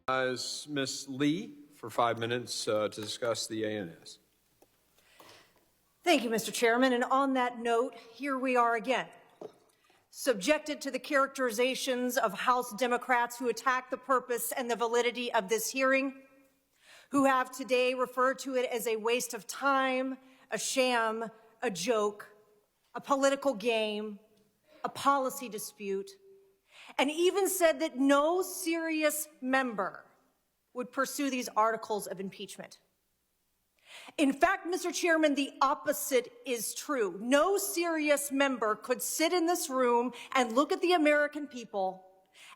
Ms. Lee for 5 minutes to discuss the ANS. Thank you, Mr. Chairman. And on that note, here we are again, subjected to the characterizations of House Democrats who attack the purpose and the validity of this hearing, who have today referred to it as a waste of time, a sham, a joke, a political game, a policy dispute, and even said that no serious member would pursue these articles of impeachment. In fact, Mr. Chairman, the opposite is true. No serious member could sit in this room and look at the American people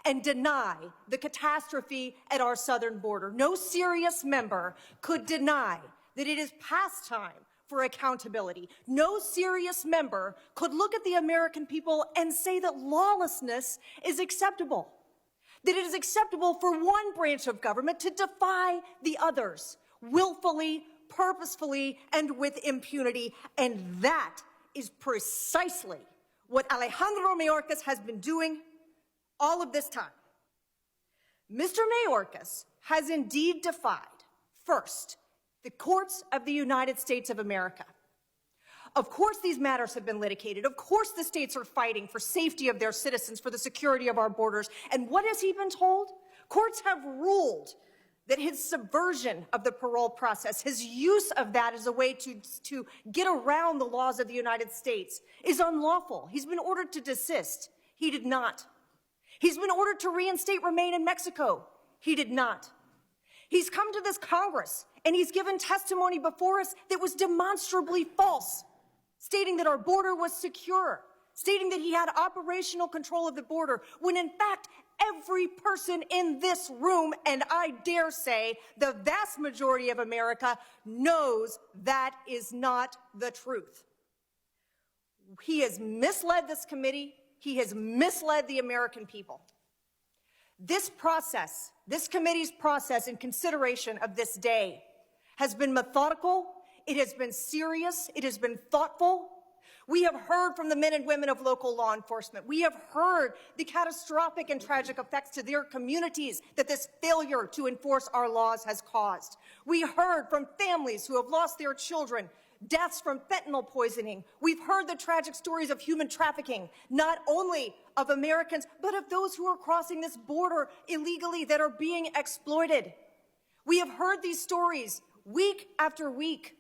and deny the catastrophe at our southern border. No serious member could deny that it is past time for accountability. No serious member could look at the American people and say that lawlessness is acceptable, that it is acceptable for one branch of government to defy the others willfully, purposefully, and with impunity. And that is precisely what Alejandro Mayorkas has been doing all of this time. Mr. Mayorkas has indeed defied, first, the courts of the United States of America. Of course these matters have been litigated. Of course the states are fighting for safety of their citizens, for the security of our borders. And what has he been told? Courts have ruled that his subversion of the parole process, his use of that as a way to get around the laws of the United States is unlawful. He's been ordered to desist. He did not. He's been ordered to reinstate remain in Mexico. He did not. He's come to this Congress and he's given testimony before us that was demonstrably false, stating that our border was secure, stating that he had operational control of the border, when in fact, every person in this room, and I dare say the vast majority of America, knows that is not the truth. He has misled this committee. He has misled the American people. This process, this committee's process in consideration of this day has been methodical, it has been serious, it has been thoughtful. We have heard from the men and women of local law enforcement. We have heard the catastrophic and tragic effects to their communities that this failure to enforce our laws has caused. We heard from families who have lost their children, deaths from fentanyl poisoning. We've heard the tragic stories of human trafficking, not only of Americans, but of those who are crossing this border illegally that are being exploited. We have heard these stories week after week.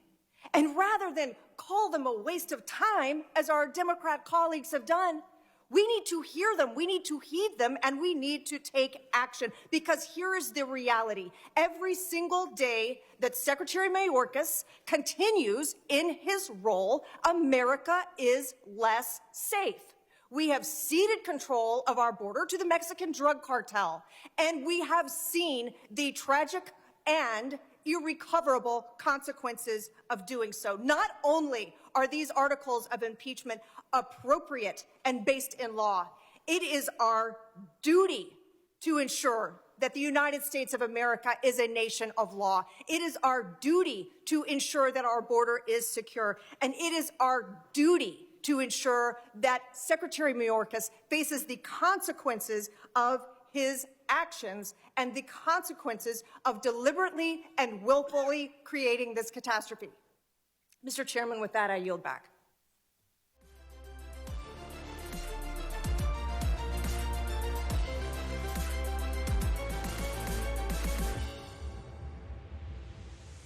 And rather than call them a waste of time, as our Democrat colleagues have done, we need to hear them, we need to heed them, and we need to take action. Because here is the reality. Every single day that Secretary Mayorkas continues in his role, America is less safe. We have ceded control of our border to the Mexican drug cartel, and we have seen the tragic and irrecoverable consequences of doing so. Not only are these articles of impeachment appropriate and based in law, it is our duty to ensure that the United States of America is a nation of law. It is our duty to ensure that our border is secure. And it is our duty to ensure that Secretary Mayorkas faces the consequences of his actions and the consequences of deliberately and willfully creating this catastrophe. Mr. Chairman, with that, I yield back.